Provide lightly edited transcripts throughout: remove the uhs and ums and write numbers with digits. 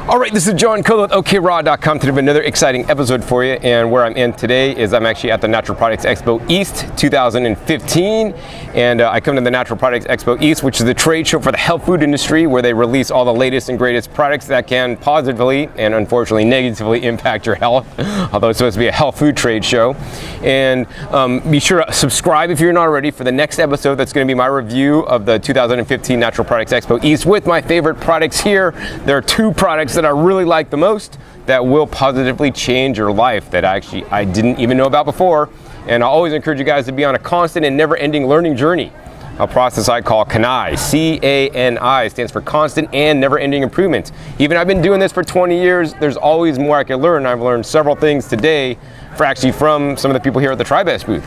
All right, this is John Cole with OKRaw.com. Today we have another exciting episode for you, and where I'm in today is I'm actually at the Natural Products Expo East 2015, and I come to the Natural Products Expo East, which is the trade show for the health food industry, where they release all the latest and greatest products that can positively and unfortunately negatively impact your health, although it's supposed to be a health food trade show. And be sure to subscribe if you're not already for the next episode. That's going to be my review of the 2015 Natural Products Expo East with my favorite products here. There are two products that I really like the most that will positively change your life that I didn't even know about before. And I always encourage you guys to be on a constant and never-ending learning journey, a process I call CANI. C-A-N-I stands for constant and never-ending improvement. Even I've been doing this for 20 years, there's always more I can learn. I've learned several things today from some of the people here at the TriBest booth.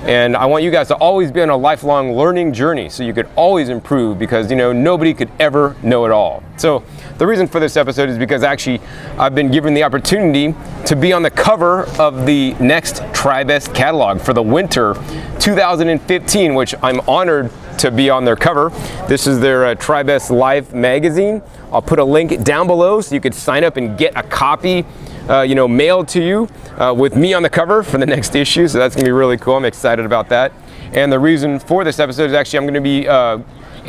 And I want you guys to always be on a lifelong learning journey so you could always improve, because nobody could ever know it all. So the reason for this episode is because actually I've been given the opportunity to be on the cover of the next TriBest catalog for the winter 2015, which I'm honored to be on their cover. This is their TriBest Life magazine. I'll put a link down below so you could sign up and get a copy mailed to you with me on the cover for the next issue. So that's gonna be really cool. I'm excited about that. And the reason for this episode is actually I'm gonna be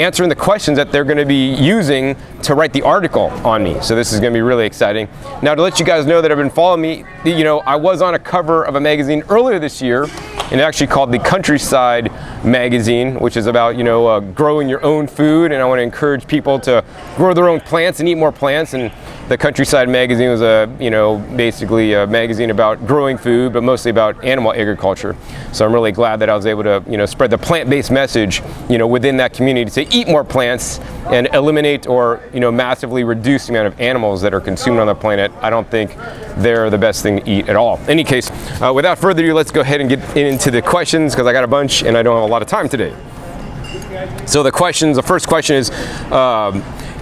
answering the questions that they're gonna be using to write the article on me. So this is gonna be really exciting. Now, to let you guys know that have been following me, I was on a cover of a magazine earlier this year, and actually called the Countryside magazine, which is about growing your own food. And I want to encourage people to grow their own plants and eat more plants. And the Countryside magazine was basically a magazine about growing food, but mostly about animal agriculture. So I'm really glad that I was able to spread the plant-based message within that community to eat more plants and eliminate or massively reduce the amount of animals that are consumed on the planet. I don't think they're the best thing to eat at all. In any case, without further ado, let's go ahead and get into the questions, because I got a bunch and I don't have a lot of time today. So the first question is,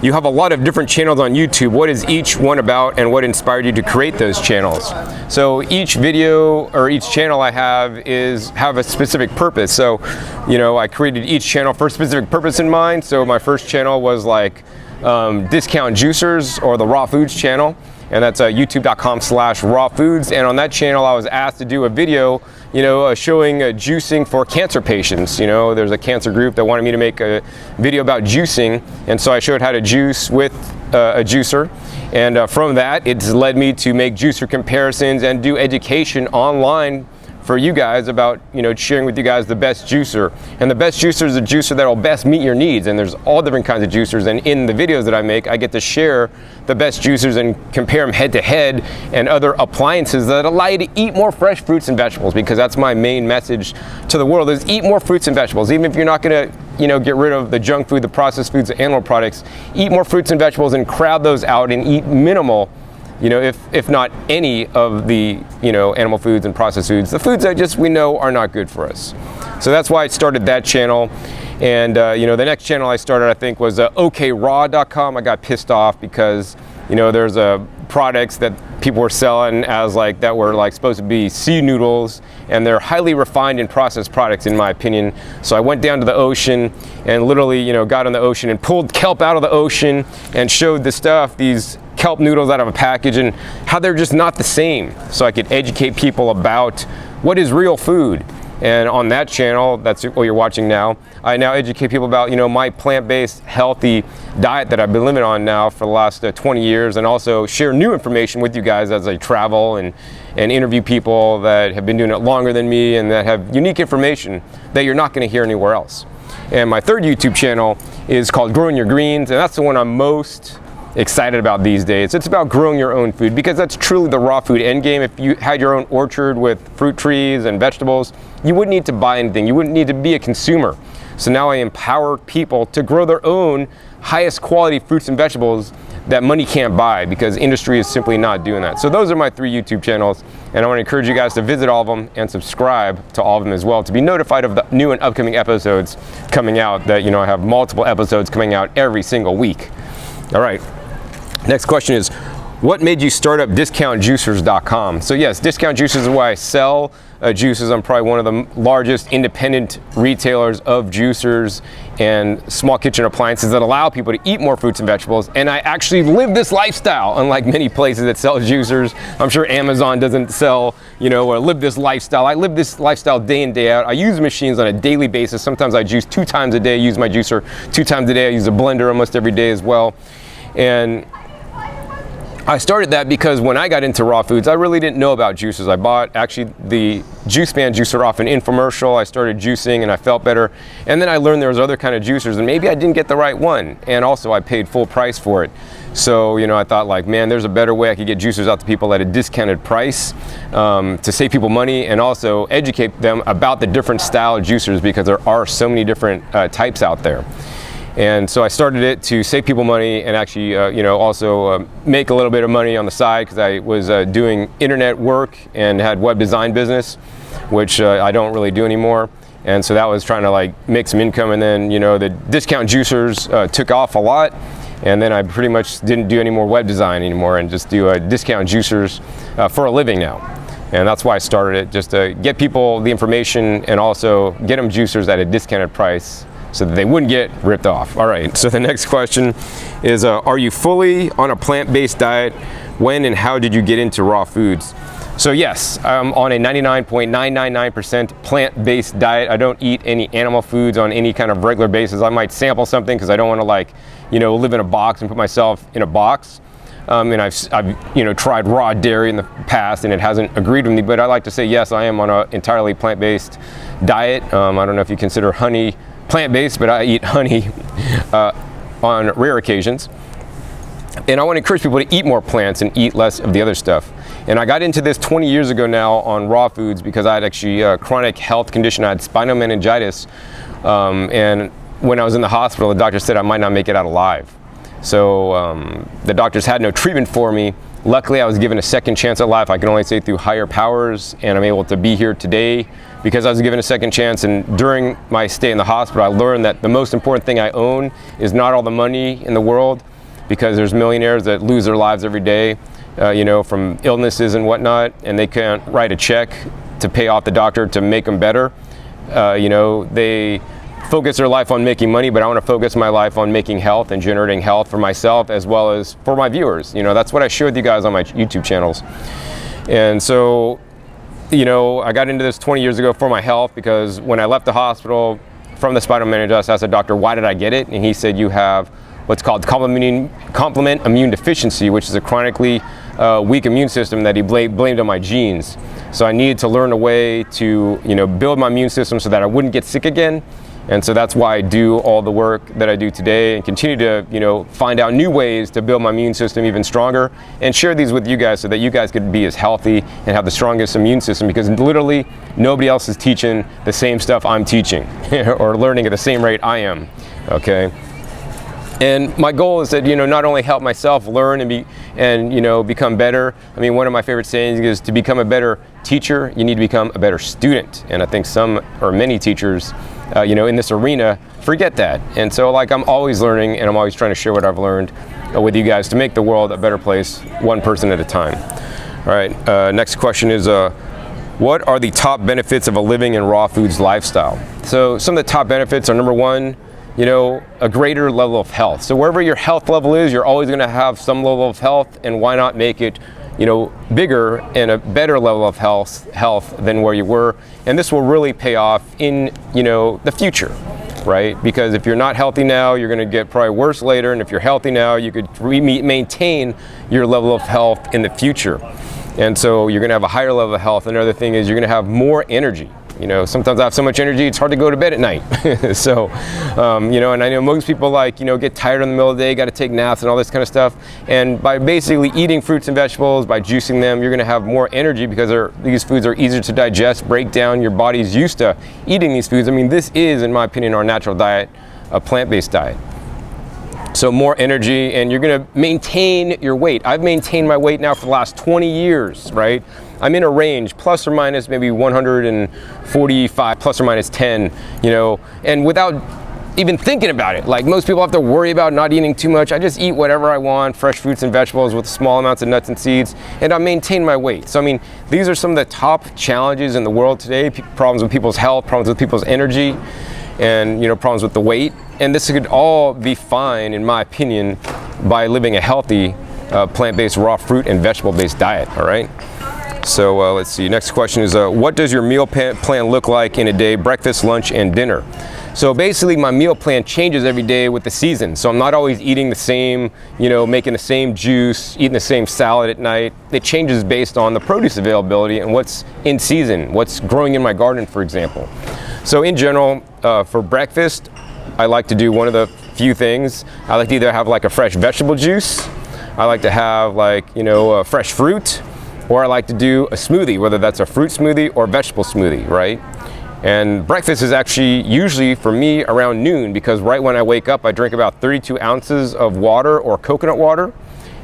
you have a lot of different channels on YouTube. What is each one about, and what inspired you to create those channels? So each video or each channel I have a specific purpose. So, I created each channel for a specific purpose in mind. So my first channel was like Discount Juicers, or the Raw Foods channel. And that's youtube.com/raw foods. And on that channel, I was asked to do a video, showing juicing for cancer patients. There's a cancer group that wanted me to make a video about juicing. And so I showed how to juice with a juicer. And from that, it's led me to make juicer comparisons and do education online for you guys about, sharing with you guys the best juicer. And the best juicer is a juicer that will best meet your needs. And there's all different kinds of juicers. And in the videos that I make, I get to share the best juicers and compare them head to head, and other appliances that allow you to eat more fresh fruits and vegetables, because that's my main message to the world is eat more fruits and vegetables. Even if you're not gonna, get rid of the junk food, the processed foods, the animal products, eat more fruits and vegetables and crowd those out and eat minimal, if not any of the, animal foods and processed foods, the foods that we know are not good for us. So that's why I started that channel. And, the next channel I started, I think, was OKRaw.com. I got pissed off because, there's products that people were selling as that were supposed to be sea noodles, and they're highly refined and processed products in my opinion. So I went down to the ocean and literally, got on the ocean and pulled kelp out of the ocean and showed these kelp noodles out of a package and how they're just not the same, so I could educate people about what is real food. And on that channel, that's what you're watching now, I now educate people about my plant-based healthy diet that I've been living on now for the last 20 years, and also share new information with you guys as I travel and interview people that have been doing it longer than me and that have unique information that you're not going to hear anywhere else. And my third YouTube channel is called Growing Your Greens, and that's the one I'm most excited about these days. It's about growing your own food, because that's truly the raw food end game. If you had your own orchard with fruit trees and vegetables, you wouldn't need to buy anything. You wouldn't need to be a consumer. So now I empower people to grow their own highest quality fruits and vegetables that money can't buy, because industry is simply not doing that. So those are my 3 YouTube channels, and I want to encourage you guys to visit all of them and subscribe to all of them as well to be notified of the new and upcoming episodes coming out. That I have multiple episodes coming out every single week. All right, next question is, what made you start up DiscountJuicers.com? So yes, Discount Juicers is where I sell juices. I'm probably one of the largest independent retailers of juicers and small kitchen appliances that allow people to eat more fruits and vegetables. And I actually live this lifestyle, unlike many places that sell juicers. I'm sure Amazon doesn't sell, or live this lifestyle. I live this lifestyle day in, day out. I use machines on a daily basis. Sometimes I juice 2 times a day. I use my juicer 2 times a day. I use a blender almost every day as well. And I started that because when I got into raw foods, I really didn't know about juices. I bought actually the Juice Man juicer off an infomercial. I started juicing and I felt better. And then I learned there was other kind of juicers and maybe I didn't get the right one. And also I paid full price for it. So, I thought like, man, there's a better way I could get juicers out to people at a discounted price to save people money and also educate them about the different style juicers because there are so many different types out there. And so I started it to save people money and actually, also make a little bit of money on the side because I was doing internet work and had web design business, which I don't really do anymore. And so that was trying to like make some income. And then, the discount juicers took off a lot. And then I pretty much didn't do any more web design anymore and just do discount juicers for a living now. And that's why I started it, just to get people the information and also get them juicers at a discounted price, so that they wouldn't get ripped off. All right, so the next question is, are you fully on a plant-based diet? When and how did you get into raw foods? So yes, I'm on a 99.999% plant-based diet. I don't eat any animal foods on any kind of regular basis. I might sample something because I don't want to live in a box and put myself in a box. And I've tried raw dairy in the past and it hasn't agreed with me, but I like to say yes, I am on an entirely plant-based diet. I don't know if you consider honey plant-based, but I eat honey on rare occasions. And I want to encourage people to eat more plants and eat less of the other stuff. And I got into this 20 years ago now on raw foods because I had actually a chronic health condition. I had spinal meningitis. And when I was in the hospital, the doctor said I might not make it out alive. So the doctors had no treatment for me. Luckily, I was given a second chance at life. I can only say through higher powers, and I'm able to be here today because I was given a second chance. And during my stay in the hospital, I learned that the most important thing I own is not all the money in the world, because there's millionaires that lose their lives every day, from illnesses and whatnot, and they can't write a check to pay off the doctor to make them better. They focus their life on making money, but I want to focus my life on making health and generating health for myself as well as for my viewers. That's what I share with you guys on my YouTube channels. And so, I got into this 20 years ago for my health because when I left the hospital from the spinal meningitis, I asked the doctor, why did I get it? And he said, you have what's called complement immune deficiency, which is a chronically weak immune system that he blamed on my genes. So I needed to learn a way to, build my immune system so that I wouldn't get sick again. And so that's why I do all the work that I do today and continue to, find out new ways to build my immune system even stronger and share these with you guys so that you guys could be as healthy and have the strongest immune system, because literally nobody else is teaching the same stuff I'm teaching or learning at the same rate I am, okay? And my goal is that, not only help myself learn and become better. I mean, one of my favorite sayings is to become a better teacher, you need to become a better student. And I think some or many teachers, in this arena forget that. And so I'm always learning and I'm always trying to share what I've learned with you guys to make the world a better place, one person at a time. All right, next question is, what are the top benefits of a living in raw foods lifestyle? So some of the top benefits are, number one, a greater level of health. So wherever your health level is, you're always going to have some level of health, and why not make it, bigger and a better level of health than where you were. And this will really pay off in, the future, right? Because if you're not healthy now, you're going to get probably worse later. And if you're healthy now, you could maintain your level of health in the future. And so you're going to have a higher level of health. Another thing is you're going to have more energy. Sometimes I have so much energy, it's hard to go to bed at night. So, and I know most people get tired in the middle of the day, got to take naps and all this kind of stuff. And by basically eating fruits and vegetables, by juicing them, you're going to have more energy because these foods are easier to digest, break down. Your body's used to eating these foods. I mean, this is, in my opinion, our natural diet, a plant-based diet. So more energy, and you're going to maintain your weight. I've maintained my weight now for the last 20 years, right? I'm in a range, plus or minus maybe 145, plus or minus 10, and without even thinking about it. Like most people have to worry about not eating too much. I just eat whatever I want, fresh fruits and vegetables with small amounts of nuts and seeds, and I maintain my weight. So I mean, these are some of the top challenges in the world today, problems with people's health, problems with people's energy, and problems with the weight. And this could all be fine, in my opinion, by living a healthy plant-based, raw fruit and vegetable-based diet, all right? So let's see, next question is, what does your meal plan look like in a day, breakfast, lunch, and dinner? So basically my meal plan changes every day with the season. So I'm not always eating the same, making the same juice, eating the same salad at night. It changes based on the produce availability and what's in season, what's growing in my garden, for example. So in general, for breakfast, I like to do one of the few things. I like to either have like a fresh vegetable juice, I like to have like, fresh fruit, or I like to do a smoothie, whether that's a fruit smoothie or vegetable smoothie, right? And breakfast is actually usually for me around noon, because right when I wake up, I drink about 32 ounces of water or coconut water.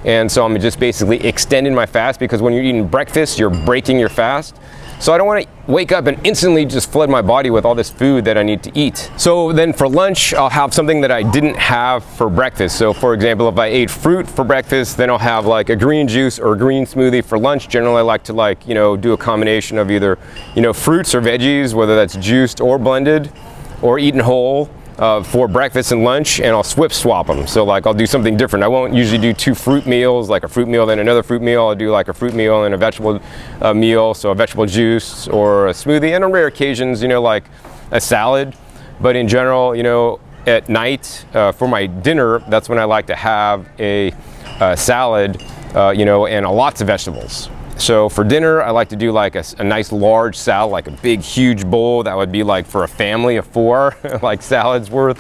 And so I'm just basically extending my fast, because when you're eating breakfast, you're breaking your fast. So I don't want to wake up and instantly just flood my body with all this food that I need to eat. So then for lunch, I'll have something that I didn't have for breakfast. So for example, if I ate fruit for breakfast, then I'll have like a green juice or a green smoothie for lunch. Generally, I like to do a combination of either, fruits or veggies, whether that's juiced or blended or eaten whole. For breakfast and lunch, and I'll swap them. So like I'll do something different. I won't usually do 2 fruit meals, like a fruit meal then another fruit meal. I'll do like a fruit meal and a vegetable meal, so a vegetable juice or a smoothie, and on rare occasions, like a salad. But in general, at night for my dinner, that's when I like to have a salad, and lots of vegetables. So for dinner, I like to do like a nice large salad, like a big, huge bowl. That would be like for a family of 4, like salads worth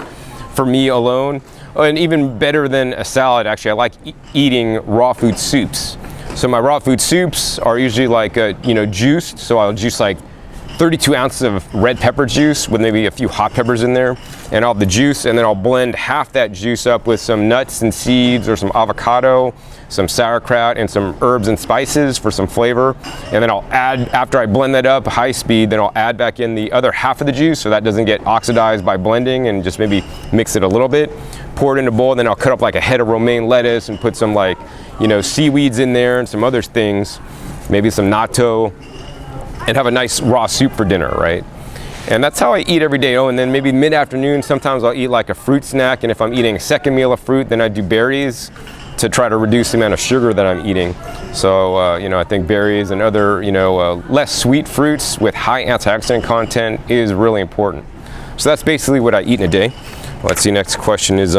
for me alone. And even better than a salad, actually, I like eating raw food soups. So my raw food soups are usually like, juiced. So I'll juice like 32 ounces of red pepper juice with maybe a few hot peppers in there. And I'll have the juice, and then I'll blend half that juice up with some nuts and seeds or some avocado, some sauerkraut, and some herbs and spices for some flavor. And then I'll add, after I blend that up high speed, then I'll add back in the other half of the juice so that doesn't get oxidized by blending, and just maybe mix it a little bit. Pour it in a bowl, and then I'll cut up like a head of romaine lettuce and put some like, seaweeds in there and some other things, maybe some natto, and have a nice raw soup for dinner, right? And that's how I eat every day. Oh, and then maybe mid-afternoon, sometimes I'll eat like a fruit snack, and if I'm eating a second meal of fruit, then I do berries to try to reduce the amount of sugar that I'm eating. So, I think berries and other, less sweet fruits with high antioxidant content is really important. So that's basically what I eat in a day. Let's see, next question is,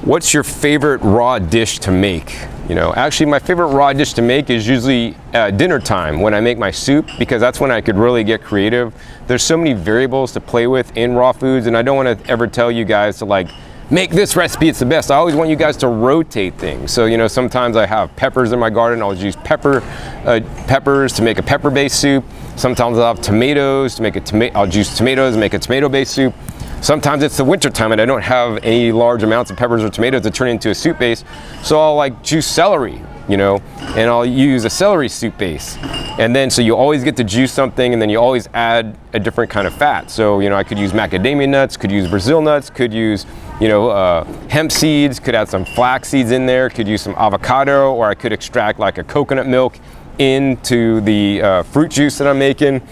what's your favorite raw dish to make? Actually my favorite raw dish to make is usually dinner time when I make my soup, because that's when I could really get creative. There's so many variables to play with in raw foods, and I don't want to ever tell you guys to like, make this recipe, it's the best. I always want you guys to rotate things. So, sometimes I have peppers in my garden. I'll use peppers to make a pepper-based soup. Sometimes I'll have tomatoes to make I'll juice tomatoes and make a tomato-based soup. Sometimes it's the winter time and I don't have any large amounts of peppers or tomatoes to turn into a soup base. So I'll like juice celery, and I'll use a celery soup base. And then, so you always get to juice something, and then you always add a different kind of fat. So, I could use macadamia nuts, could use Brazil nuts, could use, hemp seeds, could add some flax seeds in there, could use some avocado, or I could extract like a coconut milk into the fruit juice that I'm making.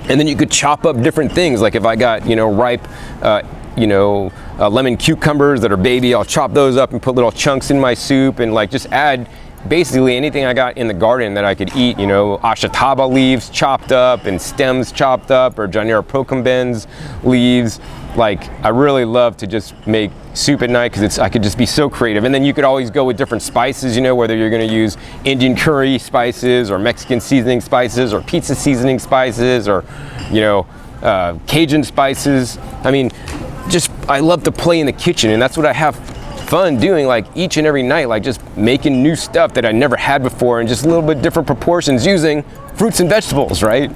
And then you could chop up different things. Like if I got, ripe, lemon cucumbers that are baby, I'll chop those up and put little chunks in my soup, and like just add basically anything I got in the garden that I could eat, ashitaba leaves chopped up and stems chopped up, or Janera procumbens leaves. Like I really love to just make soup at night, because I could just be so creative. And then you could always go with different spices, whether you're going to use Indian curry spices or Mexican seasoning spices or pizza seasoning spices or Cajun spices. I mean, I love to play in the kitchen, and that's what I have fun doing, like each and every night, like just making new stuff that I never had before, and just a little bit different proportions using fruits and vegetables, right?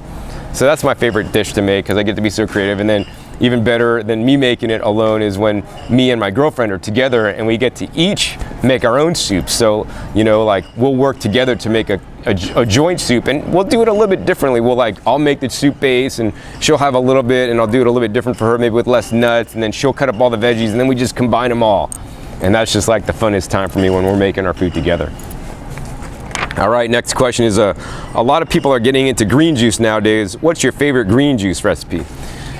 So that's my favorite dish to make, because I get to be so creative. And then even better than me making it alone is when me and my girlfriend are together and we get to each make our own soup. So, you know, like we'll work together to make a joint soup, and we'll do it a little bit differently. I'll make the soup base and she'll have a little bit, and I'll do it a little bit different for her, maybe with less nuts, and then she'll cut up all the veggies, and then we just combine them all. And that's just like the funnest time for me when we're making our food together. All right, next question is a lot of people are getting into green juice nowadays. What's your favorite green juice recipe?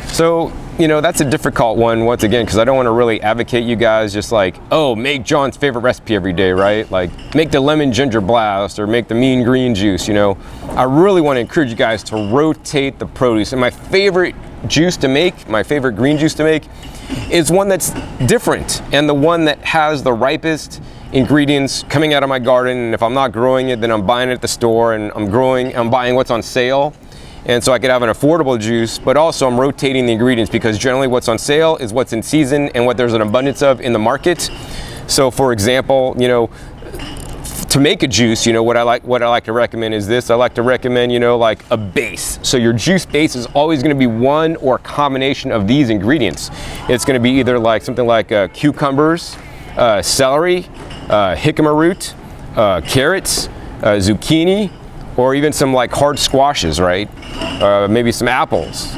So, you know, that's a difficult one, once again, because I don't want to really advocate you guys just like, oh, make John's favorite recipe every day, right? Like, make the lemon ginger blast or make the mean green juice, you know. I really want to encourage you guys to rotate the produce. And my favorite juice to make, my favorite green juice to make, is one that's different and the one that has the ripest ingredients coming out of my garden. And if I'm not growing it, then I'm buying it at the store, and I'm buying what's on sale. And so I could have an affordable juice, but also I'm rotating the ingredients, because generally what's on sale is what's in season and what there's an abundance of in the market. So for example, you know, to make a juice, you know, what I like to recommend is this. I like to recommend, you know, like a base. So your juice base is always going to be one or a combination of these ingredients. It's going to be either like something like cucumbers, celery, jicama root, carrots, zucchini, or even some like hard squashes, right? Maybe some apples.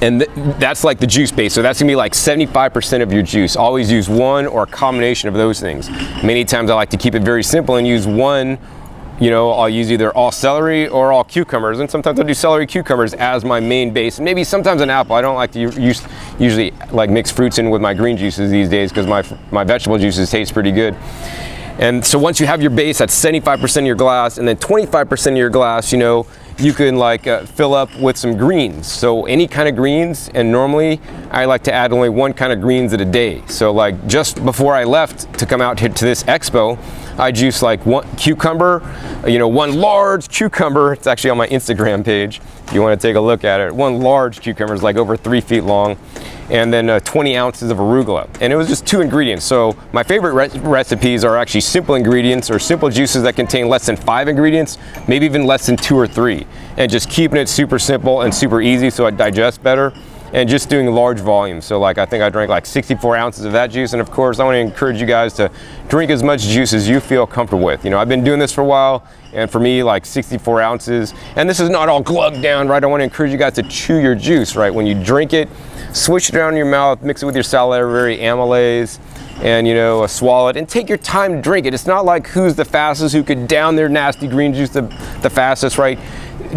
And that's like the juice base. So that's gonna be like 75% of your juice. Always use one or a combination of those things. Many times I like to keep it very simple and use one, you know, I'll use either all celery or all cucumbers. And sometimes I'll do celery cucumbers as my main base. And maybe sometimes an apple. I don't like to usually like mix fruits in with my green juices these days, because my vegetable juices taste pretty good. And so once you have your base, that's 75% of your glass, and then 25% of your glass, you know, you can like fill up with some greens. So any kind of greens, and normally I like to add only one kind of greens at a day. So like just before I left to come out here to this expo, I juiced like one cucumber, you know, one large cucumber. It's actually on my Instagram page if you want to take a look at it. One large cucumber is like over 3 feet long, and then 20 ounces of arugula. And it was just 2 ingredients. So my favorite recipes are actually simple ingredients, or simple juices that contain less than 5 ingredients, maybe even less than 2 or 3. And just keeping it super simple and super easy so it digests better, and just doing large volumes. So like I think I drank like 64 ounces of that juice. And of course I want to encourage you guys to drink as much juice as you feel comfortable with. You know, I've been doing this for a while, and for me, like 64 ounces, and this is not all glugged down, right? I want to encourage you guys to chew your juice, right? When you drink it, swish it around in your mouth, mix it with your salivary amylase, and, you know, swallow it, and take your time to drink it. It's not like who's the fastest, who could down their nasty green juice the fastest, right?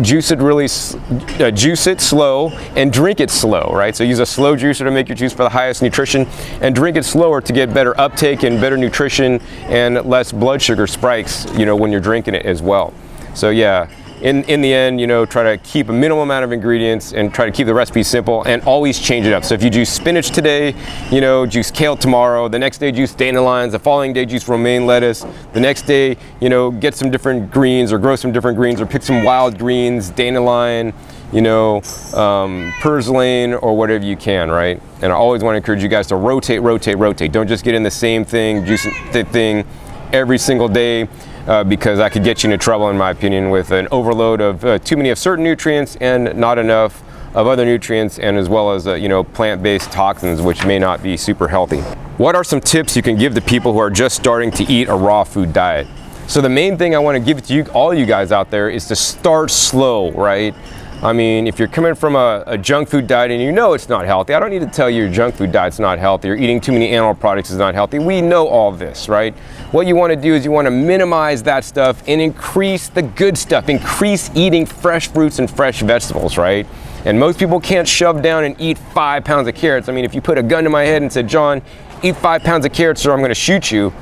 Juice it slow and drink it slow, right? So use a slow juicer to make your juice for the highest nutrition, and drink it slower to get better uptake and better nutrition and less blood sugar spikes, you know, when you're drinking it as well. So yeah, in the end, you know, try to keep a minimal amount of ingredients and try to keep the recipe simple, and always change it up. So if you juice spinach today, you know, juice kale tomorrow, the next day juice dandelions, the following day juice romaine lettuce, the next day, you know, get some different greens or grow some different greens, or pick some wild greens, dandelion, you know, purslane, or whatever you can, right? And I always want to encourage you guys to rotate. Don't just get in the same thing, juice the thing every single day. Because that could get you into trouble, in my opinion, with an overload of too many of certain nutrients and not enough of other nutrients, and as well as you know, plant-based toxins, which may not be super healthy. What are some tips you can give to people who are just starting to eat a raw food diet? So the main thing I want to give to you, all you guys out there, is to start slow, right? I mean, if you're coming from a junk food diet and you know it's not healthy, I don't need to tell you your junk food diet's not healthy, or eating too many animal products is not healthy. We know all this, right? What you want to do is you want to minimize that stuff and increase the good stuff. Increase eating fresh fruits and fresh vegetables, right? And most people can't shove down and eat 5 pounds of carrots. I mean, if you put a gun to my head and said, John, eat 5 pounds of carrots or I'm going to shoot you,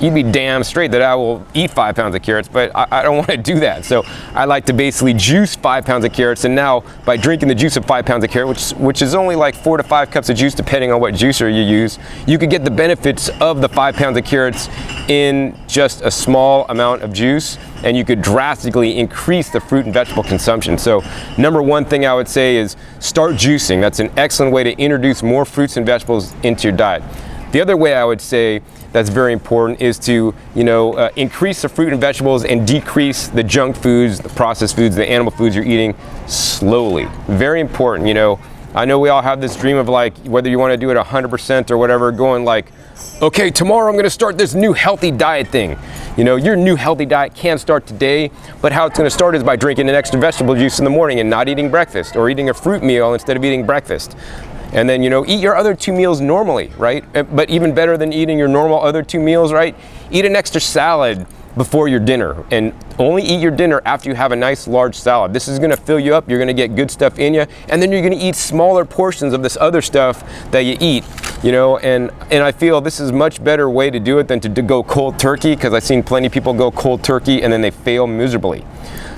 you'd be damn straight that I will eat 5 pounds of carrots, but I don't want to do that. So I like to basically juice 5 pounds of carrots, and now by drinking the juice of 5 pounds of carrot, which is only like 4 to 5 cups of juice depending on what juicer you use, you could get the benefits of the 5 pounds of carrots in just a small amount of juice, and you could drastically increase the fruit and vegetable consumption. So number one thing I would say is start juicing. That's an excellent way to introduce more fruits and vegetables into your diet. The other way I would say that's very important is to, you know, increase the fruit and vegetables and decrease the junk foods, the processed foods, the animal foods you're eating slowly. Very important, you know. I know we all have this dream of like, whether you want to do it 100% or whatever, going like, okay, tomorrow I'm going to start this new healthy diet thing. You know, your new healthy diet can start today, but how it's going to start is by drinking an extra vegetable juice in the morning and not eating breakfast, or eating a fruit meal instead of eating breakfast. And then, you know, eat your other 2 meals normally, right? But even better than eating your normal other 2 meals, right? Eat an extra salad before your dinner, and only eat your dinner after you have a nice large salad. This is gonna fill you up, you're gonna get good stuff in you, and then you're gonna eat smaller portions of this other stuff that you eat, you know, and I feel this is a much better way to do it than to go cold turkey, because I've seen plenty of people go cold turkey and then they fail miserably.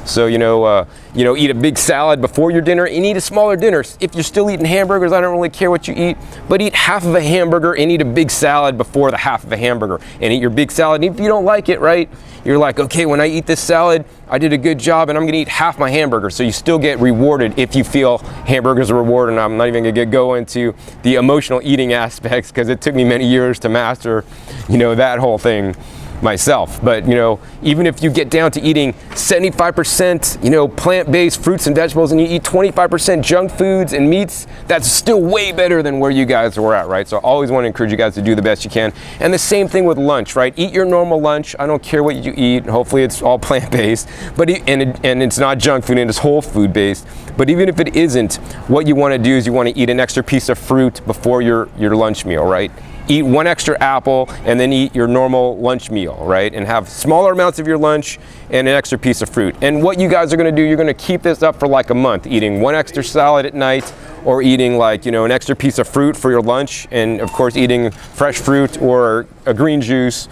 So, you know, eat a big salad before your dinner and eat a smaller dinner. If you're still eating hamburgers, I don't really care what you eat, but eat half of a hamburger and eat a big salad before the half of a hamburger, and eat your big salad. And if you don't like it, right, you're like, okay, when I eat this salad, I did a good job and I'm gonna eat half my hamburger. So you still get rewarded if you feel hamburgers are rewarded. And I'm not even gonna go into the emotional eating aspects, because it took me many years to master, you know, that whole thing myself. But, you know, even if you get down to eating 75%, you know, plant-based fruits and vegetables, and you eat 25% junk foods and meats, that's still way better than where you guys were at, right? So I always want to encourage you guys to do the best you can. And the same thing with lunch, right? Eat your normal lunch. I don't care what you eat. Hopefully it's all plant-based, but and it's not junk food, and it's whole food based. But even if it isn't, what you want to do is you want to eat an extra piece of fruit before your lunch meal, right? Eat 1 extra apple and then eat your normal lunch meal, right? And have smaller amounts of your lunch and an extra piece of fruit. And what you guys are gonna do, you're gonna keep this up for like a month, eating 1 extra salad at night, or eating like, you know, an extra piece of fruit for your lunch, and of course eating fresh fruit or a green juice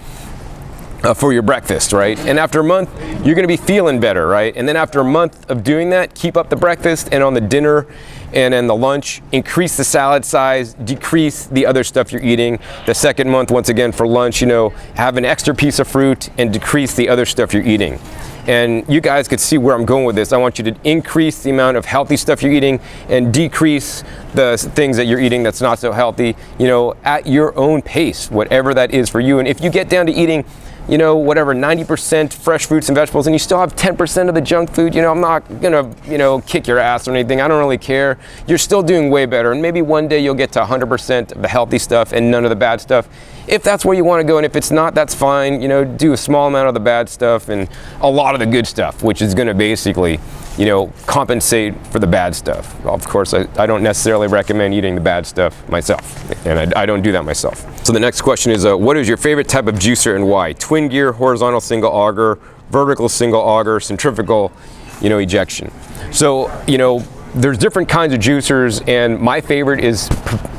for your breakfast, right? And after a month, you're gonna be feeling better, right? And then after a month of doing that, keep up the breakfast, and on the dinner and then the lunch, increase the salad size, decrease the other stuff you're eating. The second month, once again, for lunch, you know, have an extra piece of fruit and decrease the other stuff you're eating. And you guys could see where I'm going with this. I want you to increase the amount of healthy stuff you're eating and decrease the things that you're eating that's not so healthy, you know, at your own pace, whatever that is for you. And if you get down to eating, you know, whatever, 90% fresh fruits and vegetables, and you still have 10% of the junk food, you know, I'm not gonna, you know, kick your ass or anything. I don't really care. You're still doing way better. And maybe one day you'll get to 100% of the healthy stuff and none of the bad stuff, if that's where you want to go. And if it's not, that's fine. You know, do a small amount of the bad stuff and a lot of the good stuff, which is gonna basically, you know, compensate for the bad stuff. Well, of course, I don't necessarily recommend eating the bad stuff myself, and I don't do that myself. So the next question is, what is your favorite type of juicer and why? Twin gear, horizontal single auger, vertical single auger, centrifugal, you know, ejection. So, you know, there's different kinds of juicers, and my favorite is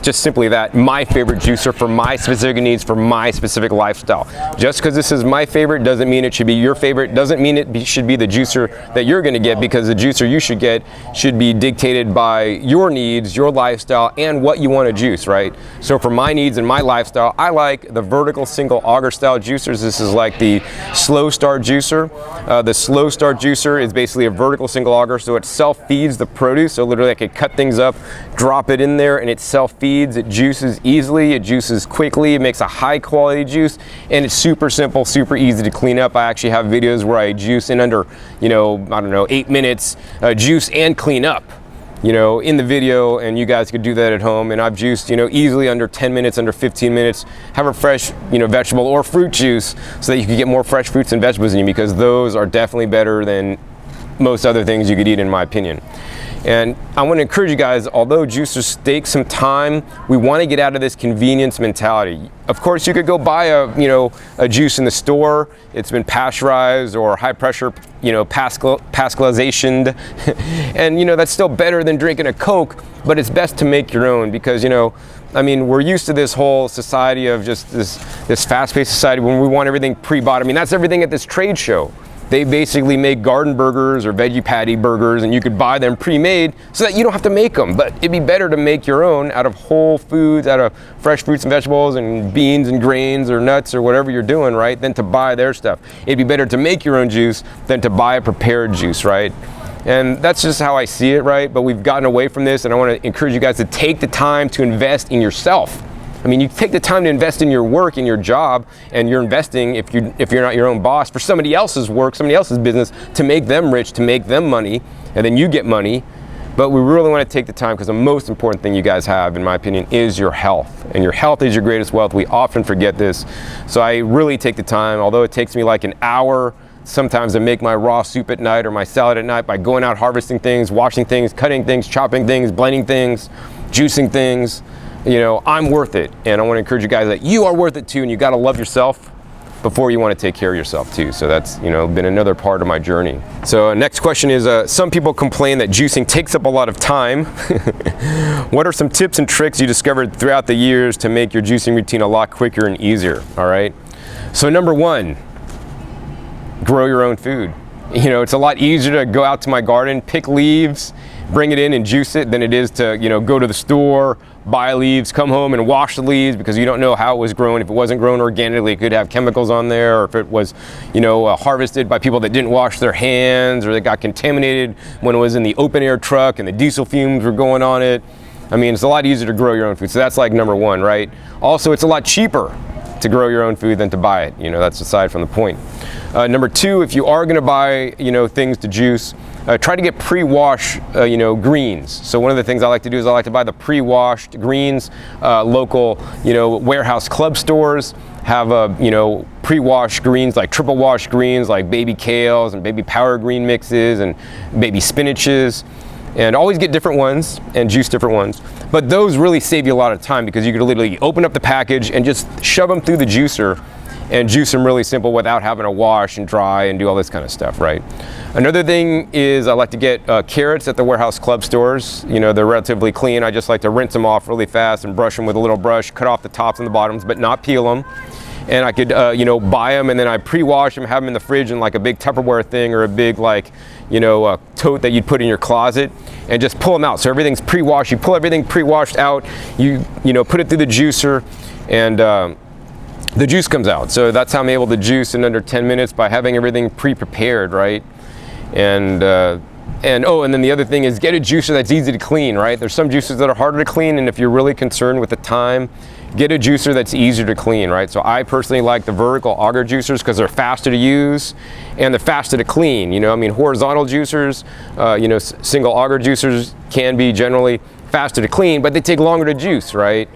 just simply that, my favorite juicer for my specific needs, for my specific lifestyle. Just because this is my favorite doesn't mean it should be your favorite, doesn't mean it should be the juicer that you're gonna get, because the juicer you should get should be dictated by your needs, your lifestyle, and what you want to juice, right? So for my needs and my lifestyle, I like the vertical single auger style juicers. This is like the slow start juicer. The slow start juicer is basically a vertical single auger, so it self-feeds the produce. So literally I could cut things up, drop it in there, and it self-feeds. It juices easily, it juices quickly, it makes a high quality juice, and it's super simple, super easy to clean up. I actually have videos where I juice in under, you know, I don't know, 8 minutes, juice and clean up, you know, in the video, and you guys could do that at home. And I've juiced, you know, easily under 10 minutes, under 15 minutes, have a fresh, you know, vegetable or fruit juice, so that you can get more fresh fruits and vegetables in you, because those are definitely better than most other things you could eat, in my opinion. And I want to encourage you guys, although juicers take some time, we want to get out of this convenience mentality. Of course, you could go buy a juice in the store. It's been pasteurized or high pressure, you know, pascalizationed, and you know, that's still better than drinking a Coke. But it's best to make your own, because, you know, I mean, we're used to this whole society of just this fast-paced society when we want everything pre-bought. I mean, that's everything at this trade show. They basically make garden burgers or veggie patty burgers, and you could buy them pre-made so that you don't have to make them. But it'd be better to make your own out of whole foods, out of fresh fruits and vegetables and beans and grains or nuts or whatever you're doing, right, than to buy their stuff. It'd be better to make your own juice than to buy a prepared juice, right? And that's just how I see it, right? But we've gotten away from this, and I want to encourage you guys to take the time to invest in yourself. I mean, you take the time to invest in your work, in your job, and you're investing, if you're not your own boss, for somebody else's work, somebody else's business, to make them rich, to make them money, and then you get money. But we really want to take the time, because the most important thing you guys have, in my opinion, is your health. And your health is your greatest wealth. We often forget this. So I really take the time, although it takes me like an hour sometimes to make my raw soup at night or my salad at night, by going out harvesting things, washing things, cutting things, chopping things, blending things, juicing things. You know, I'm worth it. And I want to encourage you guys that you are worth it too, and you got to love yourself before you want to take care of yourself too. So that's, you know, been another part of my journey. So next question is, some people complain that juicing takes up a lot of time. What are some tips and tricks you discovered throughout the years to make your juicing routine a lot quicker and easier? All right. So number one, grow your own food. You know, it's a lot easier to go out to my garden, pick leaves, bring it in and juice it, than it is to, you know, go to the store, buy leaves, come home and wash the leaves, because you don't know how it was grown. If it wasn't grown organically, it could have chemicals on there, or if it was, you know, harvested by people that didn't wash their hands, or that got contaminated when it was in the open air truck and the diesel fumes were going on it. I mean, it's a lot easier to grow your own food. So that's like number one, right? Also, it's a lot cheaper to grow your own food than to buy it. You know, that's aside from the point. Number two, if you are going to buy, you know, things to juice, try to get pre-washed, you know, greens. So one of the things I like to do is I like to buy the pre-washed greens. Local, you know, warehouse club stores have, you know, pre-washed greens, like triple washed greens, like baby kales and baby power green mixes and baby spinaches. And always get different ones and juice different ones. But those really save you a lot of time, because you could literally open up the package and just shove them through the juicer and juice them really simple without having to wash and dry and do all this kind of stuff, right? Another thing is I like to get carrots at the warehouse club stores. You know, they're relatively clean. I just like to rinse them off really fast and brush them with a little brush, cut off the tops and the bottoms, but not peel them. And I could, you know, buy them, and then I pre-wash them, have them in the fridge in like a big Tupperware thing, or a big, like, you know, tote that you'd put in your closet, and just pull them out. So everything's pre-washed. You pull everything pre-washed out, you know, put it through the juicer, and the juice comes out. So that's how I'm able to juice in under 10 minutes, by having everything pre-prepared, right? And then the other thing is, get a juicer that's easy to clean, right? There's some juicers that are harder to clean, and if you're really concerned with the time, get a juicer that's easier to clean, right? So I personally like the vertical auger juicers, because they're faster to use and they're faster to clean. You know, I mean, horizontal juicers, you know, single auger juicers can be generally faster to clean, but they take longer to juice, right?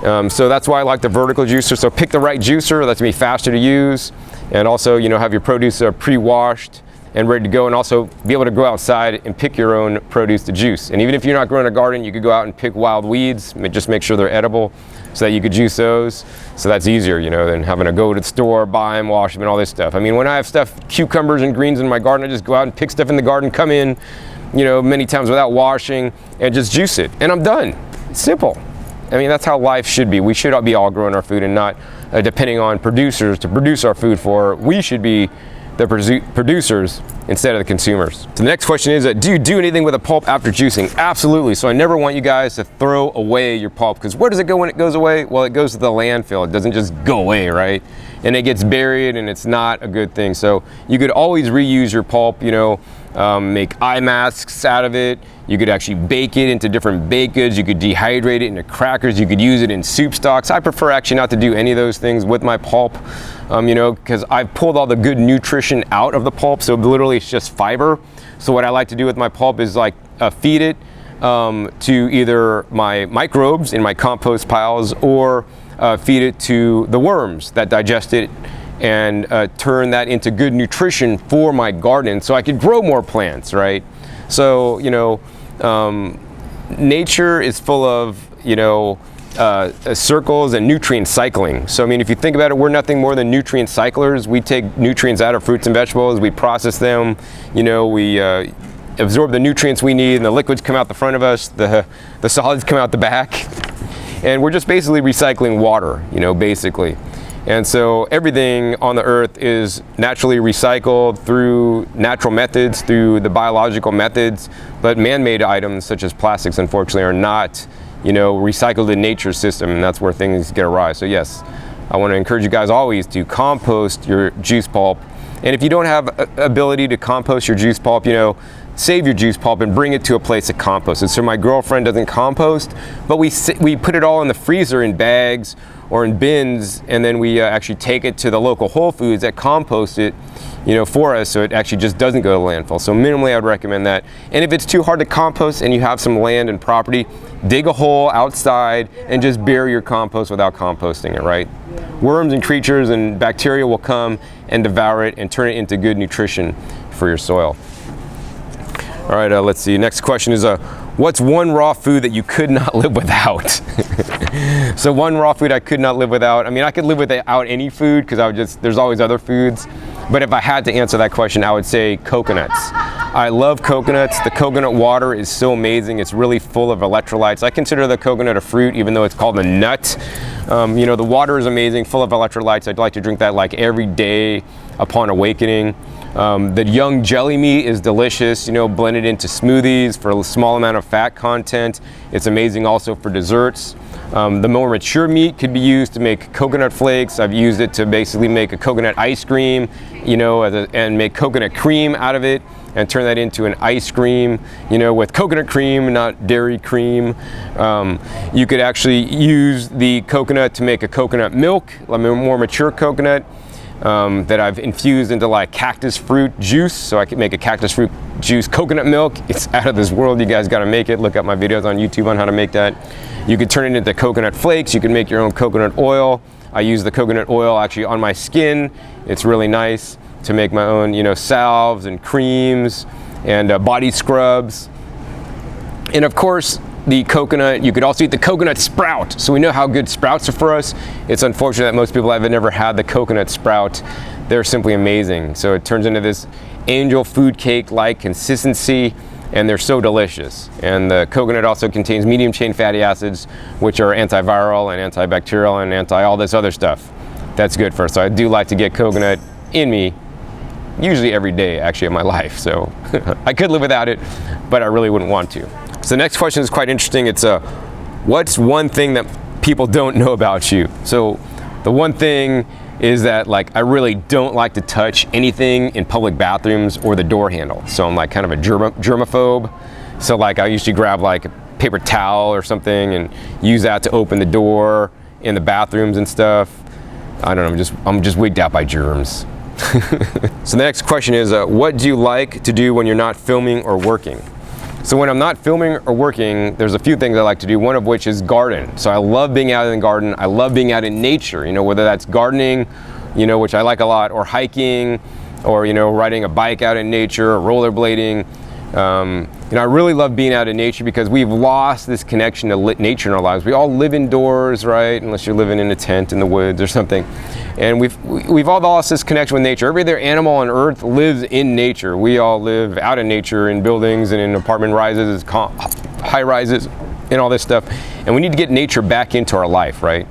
So that's why I like the vertical juicer. So pick the right juicer that's gonna be faster to use, and also, you know, have your produce pre-washed and ready to go, and also be able to go outside and pick your own produce to juice. And even if you're not growing a garden, you could go out and pick wild weeds, just make sure they're edible, so that you could juice those. So that's easier, you know, than having to go to the store, buy them, wash them, and all this stuff. I mean, when I have stuff, cucumbers and greens in my garden, I just go out and pick stuff in the garden, come in, you know, many times without washing, and just juice it, and I'm done. It's simple. I mean, that's how life should be. We should be all growing our food and not depending on producers to produce our food for. We should be the producers instead of the consumers. So the next question is, do you do anything with a pulp after juicing? Absolutely. So I never want you guys to throw away your pulp, because where does it go when it goes away? Well, it goes to the landfill. It doesn't just go away, right? And it gets buried, and it's not a good thing. So you could always reuse your pulp, you know, make eye masks out of it. You could actually bake it into different baked goods. You could dehydrate it into crackers. You could use it in soup stocks. I prefer actually not to do any of those things with my pulp, you know, because I've pulled all the good nutrition out of the pulp. So literally it's just fiber. So what I like to do with my pulp is like feed it to either my microbes in my compost piles, or feed it to the worms that digest it, and turn that into good nutrition for my garden, so I could grow more plants, right? So, you know, nature is full of, you know, circles and nutrient cycling. So, I mean, if you think about it, we're nothing more than nutrient cyclers. We take nutrients out of fruits and vegetables, we process them, you know, we absorb the nutrients we need, and the liquids come out the front of us, the solids come out the back, and we're just basically recycling water, you know, basically. And so everything on the earth is naturally recycled through natural methods, through the biological methods, but man-made items such as plastics, unfortunately, are not, you know, recycled in nature's system, and that's where things get awry. So yes, I want to encourage you guys always to compost your juice pulp. And if you don't have ability to compost your juice pulp, you know, save your juice pulp and bring it to a place to compost. And so my girlfriend doesn't compost, but we put it all in the freezer in bags or in bins, and then we actually take it to the local Whole Foods that compost it, for us, so it actually just doesn't go to landfill. So minimally, I would recommend that. And if it's too hard to compost and you have some land and property, dig a hole outside and just bury your compost without composting it, right? Worms and creatures and bacteria will come and devour it and turn it into good nutrition for your soil. All right, let's see. Next question is, what's one raw food that you could not live without? So one raw food I could not live without. I mean, I could live without any food because there's always other foods. But if I had to answer that question, I would say coconuts. I love coconuts. The coconut water is so amazing. It's really full of electrolytes. I consider the coconut a fruit, even though it's called a nut. The water is amazing, full of electrolytes. I'd like to drink that like every day upon awakening. The young jelly meat is delicious, blended into smoothies for a small amount of fat content. It's amazing also for desserts. The more mature meat could be used to make coconut flakes. I've used it to basically make a coconut ice cream, and make coconut cream out of it and turn that into an ice cream, with coconut cream, not dairy cream. You could actually use the coconut to make a coconut milk, a more mature coconut. That I've infused into like cactus fruit juice, so I can make a cactus fruit juice coconut milk. It's out of this world. You guys got to make it. Look up my videos on YouTube on how to make that. You could turn it into coconut flakes. You can make your own coconut oil. I use the coconut oil actually on my skin. It's really nice to make my own, salves and creams and body scrubs. And of course, the coconut, you could also eat the coconut sprout. So we know how good sprouts are for us. It's unfortunate that most people have never had the coconut sprout. They're simply amazing. So it turns into this angel food cake-like consistency, and they're so delicious. And the coconut also contains medium chain fatty acids, which are antiviral and antibacterial and all this other stuff. That's good for us. So I do like to get coconut in me, usually every day actually of my life. So I could live without it, but I really wouldn't want to. So the next question is quite interesting. It's what's one thing that people don't know about you? So the one thing is that I really don't like to touch anything in public bathrooms or the door handle. So I'm kind of a germaphobe. So I usually grab a paper towel or something and use that to open the door in the bathrooms and stuff. I don't know, I'm just wigged out by germs. So the next question is, what do you like to do when you're not filming or working? So when I'm not filming or working, there's a few things I like to do, one of which is garden. So I love being out in the garden. I love being out in nature, whether that's gardening, which I like a lot, or hiking, or, riding a bike out in nature, or rollerblading. I really love being out in nature because we've lost this connection to nature in our lives. We all live indoors, right? Unless you're living in a tent in the woods or something. And we've all lost this connection with nature. Every other animal on earth lives in nature. We all live out in nature in buildings and in apartment rises, high rises, and all this stuff. And we need to get nature back into our life, right?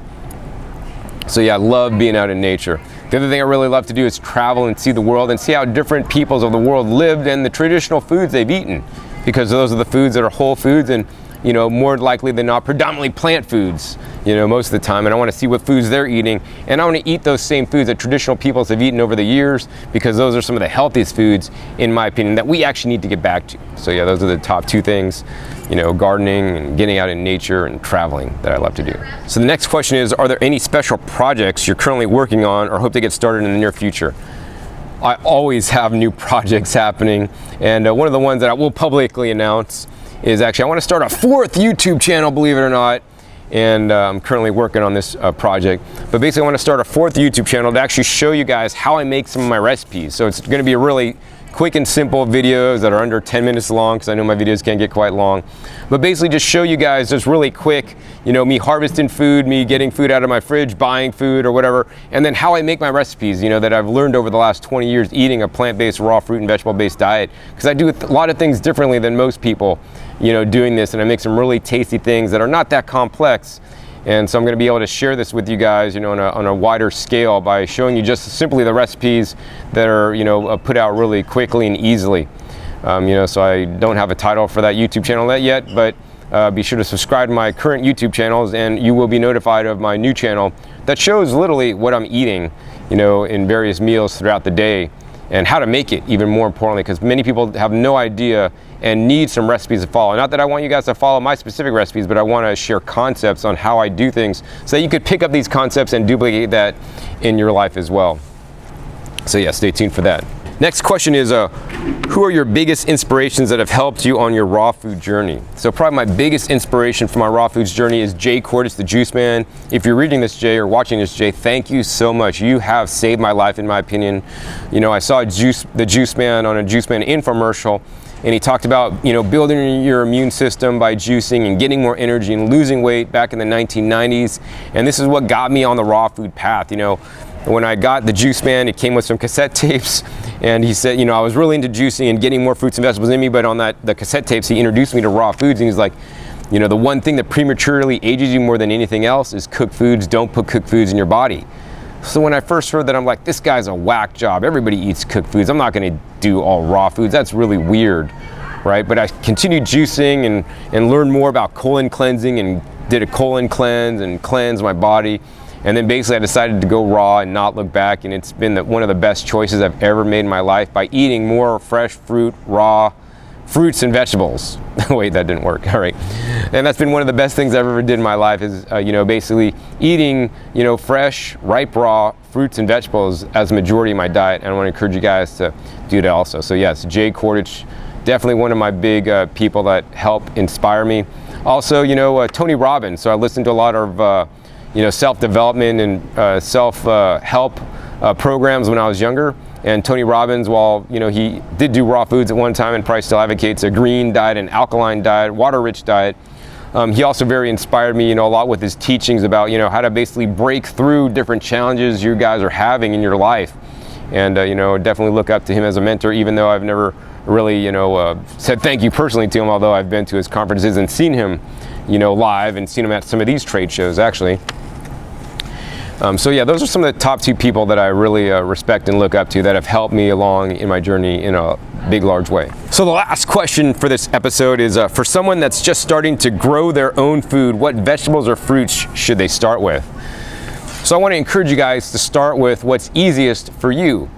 So yeah, I love being out in nature. The other thing I really love to do is travel and see the world and see how different peoples of the world lived and the traditional foods they've eaten, because those are the foods that are whole foods and more likely than not predominantly plant foods, most of the time. And I want to see what foods they're eating, and I want to eat those same foods that traditional peoples have eaten over the years, because those are some of the healthiest foods, in my opinion, that we actually need to get back to. So yeah, those are the top two things, gardening and getting out in nature and traveling that I love to do. So the next question is, are there any special projects you're currently working on or hope to get started in the near future? I always have new projects happening, and one of the ones that I will publicly announce is actually I want to start a 4th YouTube channel, believe it or not, and I'm currently working on this project. But basically I want to start a 4th YouTube channel to actually show you guys how I make some of my recipes. So it's going to be a really quick and simple videos that are under 10 minutes long, because I know my videos can get quite long. But basically just show you guys just really quick, me harvesting food, me getting food out of my fridge, buying food or whatever, and then how I make my recipes, that I've learned over the last 20 years eating a plant-based, raw fruit and vegetable-based diet. Because I do a lot of things differently than most people, doing this, and I make some really tasty things that are not that complex. And so I'm going to be able to share this with you guys, on a wider scale by showing you just simply the recipes that are, put out really quickly and easily. So I don't have a title for that YouTube channel yet, but be sure to subscribe to my current YouTube channels, and you will be notified of my new channel that shows literally what I'm eating, in various meals throughout the day. and how to make it, even more importantly, because many people have no idea and need some recipes to follow. Not that I want you guys to follow my specific recipes, but I want to share concepts on how I do things so that you could pick up these concepts and duplicate that in your life as well. So yeah, stay tuned for that. Next question is, who are your biggest inspirations that have helped you on your raw food journey? So probably my biggest inspiration for my raw foods journey is Jay Cordis, the Juice Man. If you're reading this, Jay, or watching this, Jay, thank you so much. You have saved my life, in my opinion. You know, I saw the Juice Man on a Juice Man infomercial, and he talked about, you know, building your immune system by juicing and getting more energy and losing weight back in the 1990s. And this is what got me on the raw food path. You know, when I got the Juice Man, it came with some cassette tapes, and he said, you know, I was really into juicing and getting more fruits and vegetables in me, but on the cassette tapes, he introduced me to raw foods, and he's like, you know, the one thing that prematurely ages you more than anything else is cooked foods. Don't put cooked foods in your body. So when I first heard that, I'm like, this guy's a whack job. Everybody eats cooked foods. I'm not gonna do all raw foods. That's really weird, right? But I continued juicing and learned more about colon cleansing, and did a colon cleanse and cleansed my body. And then basically I decided to go raw and not look back, and it's been one of the best choices I've ever made in my life by eating more fresh fruit, raw fruits and vegetables. Wait, that didn't work. All right. And that's been one of the best things I've ever did in my life is, you know, basically eating, you know, fresh, ripe, raw fruits and vegetables as a majority of my diet. And I want to encourage you guys to do that also. So yes, Jay Cordich, definitely one of my big people that help inspire me. Also, you know, Tony Robbins. So I listened to a lot of, you know, self-development and self-help programs when I was younger. And Tony Robbins, while, you know, he did do raw foods at one time and probably still advocates a green diet, an alkaline diet, water-rich diet, he also very inspired me, you know, a lot with his teachings about, you know, how to basically break through different challenges you guys are having in your life. And, you know, definitely look up to him as a mentor, even though I've never really, you know, said thank you personally to him, although I've been to his conferences and seen him, you know, live, and seen him at some of these trade shows, actually. So yeah, those are some of the top two people that I really respect and look up to that have helped me along in my journey in a big, large way. So the last question for this episode is, for someone that's just starting to grow their own food, what vegetables or fruits should they start with? So I want to encourage you guys to start with what's easiest for you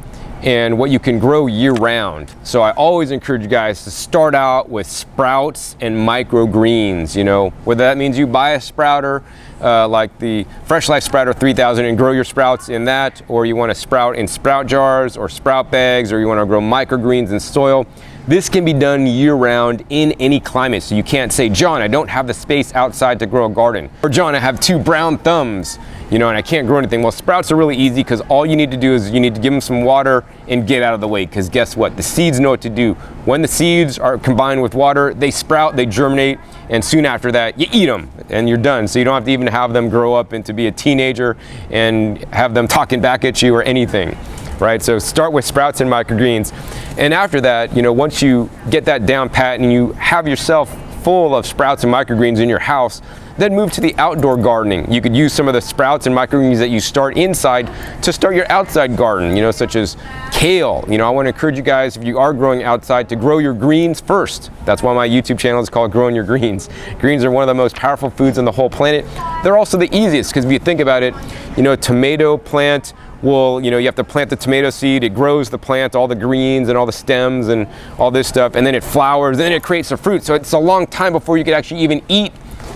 and what you can grow year round. So I always encourage you guys to start out with sprouts and microgreens, you know, whether that means you buy a sprouter like the Fresh Life Sprouter 3000 and grow your sprouts in that, or you want to sprout in sprout jars or sprout bags, or you want to grow microgreens in soil. This can be done year round in any climate. So you can't say, John, I don't have the space outside to grow a garden. Or John, I have 2 brown thumbs, you know, and I can't grow anything. Well, sprouts are really easy because all you need to do is you need to give them some water and get out of the way, because guess what? The seeds know what to do. When the seeds are combined with water, they sprout, they germinate, and soon after that, you eat them and you're done. So you don't have to even have them grow up into be a teenager and have them talking back at you or anything. Right? So start with sprouts and microgreens. And after that, you know, once you get that down pat and you have yourself full of sprouts and microgreens in your house, then move to the outdoor gardening. You could use some of the sprouts and microgreens that you start inside to start your outside garden, you know, such as kale. You know, I want to encourage you guys, if you are growing outside, to grow your greens first. That's why my YouTube channel is called Growing Your Greens. Greens are one of the most powerful foods on the whole planet. They're also the easiest, because if you think about it, you know, a tomato plant, well, you know, you have to plant the tomato seed, it grows the plant, all the greens and all the stems and all this stuff, and then it flowers, then it creates the fruit. So it's a long time before you could actually even eat,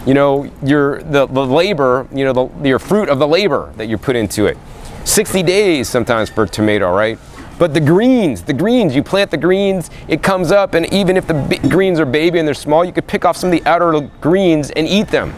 you know, the labor, you know, your fruit of the labor that you put into it. 60 days sometimes for a tomato, right? But the greens, you plant the greens, it comes up, and even if the greens are baby and they're small, you could pick off some of the outer greens and eat them.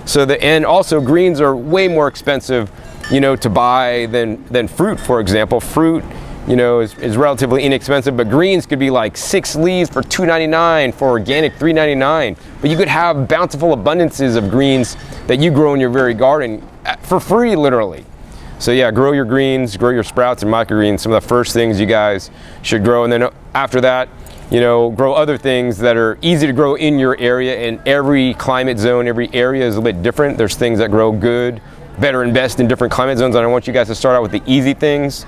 So and also greens are way more expensive, you know, to buy than fruit, for example. Fruit, you know, is relatively inexpensive, but greens could be like 6 leaves for $2.99, for organic $3.99. But you could have bountiful abundances of greens that you grow in your very garden for free, literally. So yeah, grow your greens, grow your sprouts and microgreens, some of the first things you guys should grow. And then after that, you know, grow other things that are easy to grow in your area. And every climate zone, every area is a bit different. There's things that grow good, better, and best in different climate zones. And I want you guys to start out with the easy things.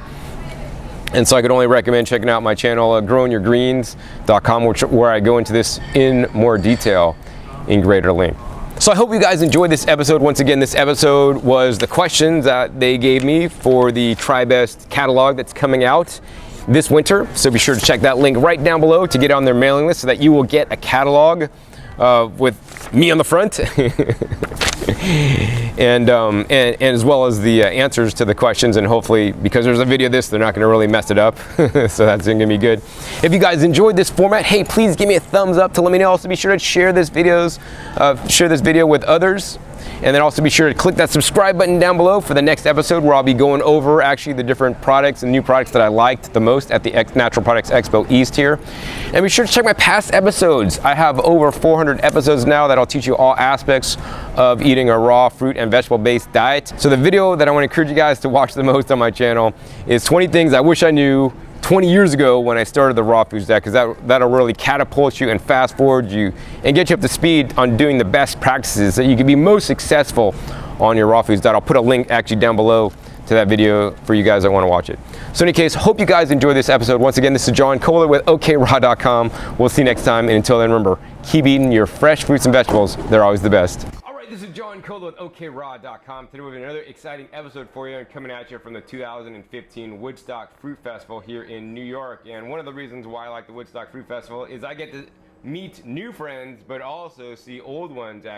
And so I could only recommend checking out my channel, growingyourgreens.com, where I go into this in more detail in greater length. So I hope you guys enjoyed this episode. Once again, this episode was the questions that they gave me for the TryBest catalog that's coming out this winter. So be sure to check that link right down below to get on their mailing list so that you will get a catalog with me on the front. and as well as the answers to the questions, and hopefully, because there's a video of this, they're not going to really mess it up. So that's going to be good. If you guys enjoyed this format, hey, please give me a thumbs up to let me know. Also be sure to share this video with others. And then also be sure to click that subscribe button down below for the next episode, where I'll be going over actually the different products and new products that I liked the most at the Natural Products Expo East here. And be sure to check my past episodes. I have over 400 episodes now that'll teach you all aspects of eating a raw fruit and vegetable based diet. So the video that I want to encourage you guys to watch the most on my channel is 20 things I wish I knew 20 years ago when I started the raw foods diet, because that'll really catapult you and fast forward you and get you up to speed on doing the best practices that you can be most successful on your raw foods diet. I'll put a link actually down below to that video for you guys that want to watch it. So in any case, hope you guys enjoyed this episode. Once again, this is John Kohler with OKRaw.com. We'll see you next time, and until then, remember, keep eating your fresh fruits and vegetables. They're always the best. This is John Kohler with OKRaw.com. Today we have another exciting episode for you, coming at you from the 2015 Woodstock Fruit Festival here in New York. And one of the reasons why I like the Woodstock Fruit Festival is I get to meet new friends, but also see old ones actually.